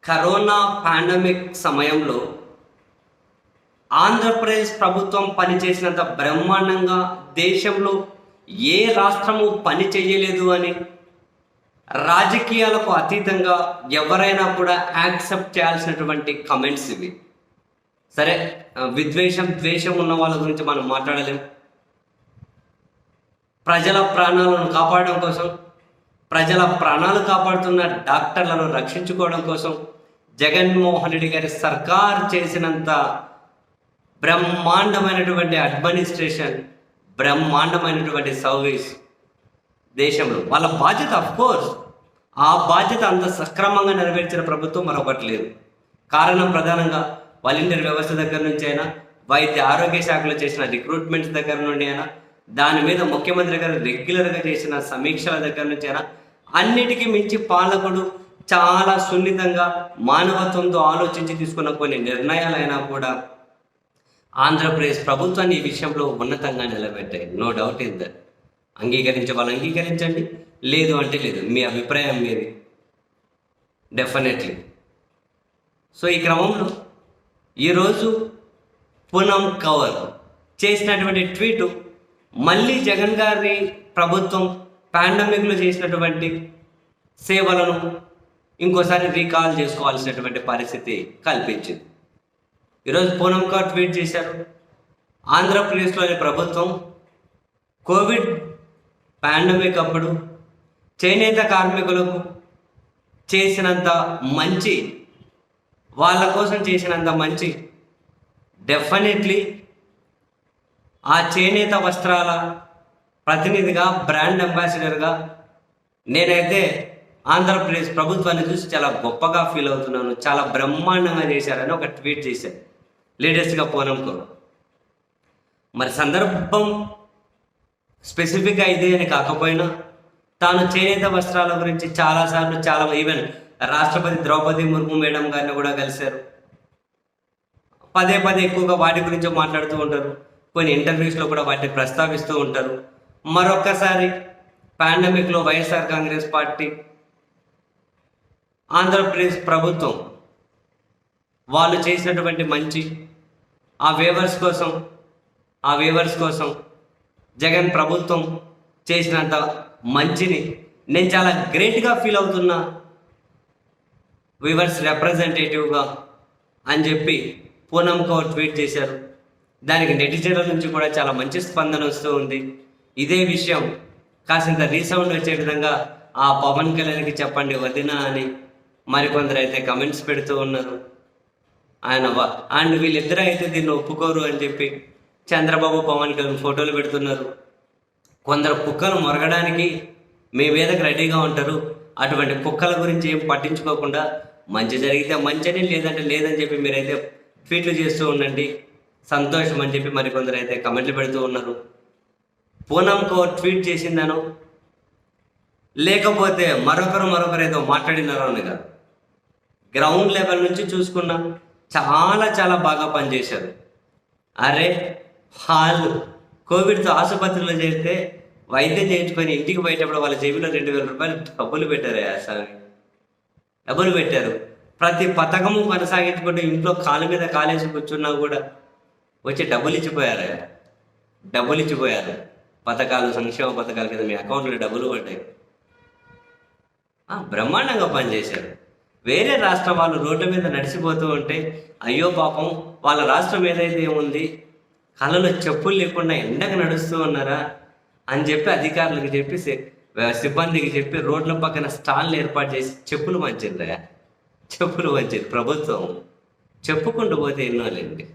Corona pandemic సమయంలో ఆంధ్రప్రదేశ్ ప్రభుత్వం పనిచేసినంత బ్రహ్మాండంగా దేశంలో ఏ రాష్ట్రము పని చేయలేదు అని రాజకీయాలకు అతీతంగా ఎవరైనా కూడా యాక్సెప్ట్ చేయాల్సినటువంటి కమెంట్స్ ఇవి. సరే, ద్వేషం ఉన్న వాళ్ళ గురించి మనం మాట్లాడలేం. ప్రజల ప్రాణాలను కాపాడడం కోసం, ప్రజల ప్రాణాలు కాపాడుతున్న డాక్టర్లను రక్షించుకోవడం కోసం జగన్మోహన్ రెడ్డి గారి సర్కార్ చేసినంత బ్రహ్మాండమైనటువంటి అడ్మినిస్ట్రేషన్, బ్రహ్మాండమైనటువంటి సర్వీస్ దేశంలో వాళ్ళ బాధ్యత. అఫ్కోర్స్ ఆ బాధ్యత అంత సక్రమంగా నెరవేర్చిన ప్రభుత్వం మరొకటి లేదు. కారణం ప్రధానంగా వాలంటీర్ వ్యవస్థ దగ్గర నుంచి అయినా, వైద్య ఆరోగ్య శాఖలో చేసిన రిక్రూట్మెంట్స్ దగ్గర నుండి అయినా, దాని మీద ముఖ్యమంత్రి గారు రెగ్యులర్గా చేసిన సమీక్షల దగ్గర నుంచి అయినా, అన్నిటికీ మించి పాలకుడు చాలా సున్నితంగా మానవత్వంతో ఆలోచించి తీసుకున్న కొన్ని నిర్ణయాలైనా కూడా ఆంధ్రప్రదేశ్ ప్రభుత్వాన్ని ఈ విషయంలో ఉన్నతంగా నిలబెట్టాయి. No doubt in that. అంగీకరించే వాళ్ళు అంగీకరించండి, లేదు అంటే లేదు. మీ అభిప్రాయం మీది, డెఫినెట్లీ. సో ఈ క్రమంలో ఈరోజు పూనం కవర్ చేసినటువంటి ట్వీటు మళ్ళీ జగన్ గారి ప్రభుత్వం పాండమిక్లో చేసినటువంటి సేవలను ఇంకోసారి రీకాల్ చేసుకోవాల్సినటువంటి పరిస్థితి కల్పించింది. ఈరోజు పూనం కవర్ ట్వీట్ చేశారు, ఆంధ్రప్రదేశ్లోని ప్రభుత్వం కోవిడ్ పాండమిక్ అప్పుడు చేనేత కార్మికులకు చేసినంత మంచి, వాళ్ళ కోసం చేసినంత మంచి డెఫినెట్లీ ఆ చేనేత వస్త్రాల ప్రతినిధిగా, బ్రాండ్ అంబాసిడర్గా నేనైతే ఆంధ్రప్రదేశ్ ప్రభుత్వాన్ని చూసి చాలా గొప్పగా ఫీల్ అవుతున్నాను. చాలా బ్రహ్మాండంగా చేశారని ఒక ట్వీట్ చేశారు లేటెస్ట్గా పూనం కవర్. మరి సందర్భం స్పెసిఫిక్గా ఇదే అని కాకపోయినా తాను చేనేత వస్త్రాల గురించి చాలాసార్లు ఈవెన్ రాష్ట్రపతి ద్రౌపది ముర్ము మేడం గారిని కూడా కలిశారు. పదే ఎక్కువగా వాటి గురించి మాట్లాడుతూ ఉంటారు. కొన్ని ఇంటర్వ్యూస్లో కూడా వాటిని ప్రస్తావిస్తూ ఉంటారు. మరొక్కసారి పాండమిక్లో వైఎస్ఆర్ కాంగ్రెస్ పార్టీ, ఆంధ్రప్రదేశ్ ప్రభుత్వం వాళ్ళు చేసినటువంటి మంచి, ఆ వేవర్స్ కోసం జగన్ ప్రభుత్వం చేసినంత మంచిని నేను చాలా గ్రేట్గా ఫీల్ అవుతున్నా వీవర్స్ రిప్రజెంటేటివ్గా అని చెప్పి పూనం కౌర్ ట్వీట్ చేశారు. దానికి నెటిజన్ల నుంచి కూడా చాలా మంచి స్పందన వస్తూ ఉంది. ఇదే విషయం కాసింత రీసౌండ్ వచ్చే విధంగా ఆ పవన్ కళ్యాణ్కి చెప్పండి వదినా అని మరికొందరు అయితే కమెంట్స్ పెడుతూ ఉన్నారు. అండ్ వీళ్ళిద్దరూ అయితే దీన్ని ఒప్పుకోరు అని చెప్పి చంద్రబాబు, పవన్ కళ్యాణ్ ఫోటోలు పెడుతున్నారు. కొందరు కుక్కలు మొరగడానికి మీ మీదకి రెడీగా ఉంటారు. అటువంటి కుక్కల గురించి ఏం పట్టించుకోకుండా మంచి జరిగితే మంచిని, లేదంటే లేదని చెప్పి మీరైతే ట్వీట్లు చేస్తూ ఉండండి, సంతోషం అని చెప్పి మరికొందరు అయితే కమెంట్లు పెడుతూ ఉన్నారు. పూనం కౌర్ ట్వీట్ చేసిందనో లేకపోతే మరొకరు ఏదో మాట్లాడినారో అని కాదు, గ్రౌండ్ లెవెల్ నుంచి చూసుకున్నా చాలా బాగా పనిచేశారు. అరే వాళ్ళు కోవిడ్తో ఆసుపత్రిలో చేస్తే వైద్యం చేయించుకొని ఇంటికి పోయేటప్పుడు వాళ్ళ జేబులో 2,000 రూపాయలు డబ్బులు పెట్టారు. డబ్బులు పెట్టారు. ప్రతి పథకము కొనసాగించుకుంటూ ఇంట్లో కాళ్ళ మీద కాలేసి కూర్చున్నా కూడా వచ్చి డబ్బులు ఇచ్చిపోయారు. పథకాలు, సంక్షేమ పథకాల కింద మీ అకౌంట్లో డబ్బులు పడ్డాయి. బ్రహ్మాండంగా పనిచేశారు. వేరే రాష్ట్ర వాళ్ళు రోడ్ల మీద నడిచిపోతూ ఉంటే అయ్యో పాపం వాళ్ళ రాష్ట్రం ఏదైతే ఏముంది, కళ్ళలో చెప్పులు లేకుండా ఎండకు నడుస్తూ ఉన్నారా అని చెప్పి అధికారులకు చెప్పి, సిబ్బందికి చెప్పి రోడ్ల పక్కన స్టాల్ని ఏర్పాటు చేసి చెప్పులు మంచిది ప్రభుత్వం. చెప్పుకుంటూ పోతే ఎన్నోలేండి.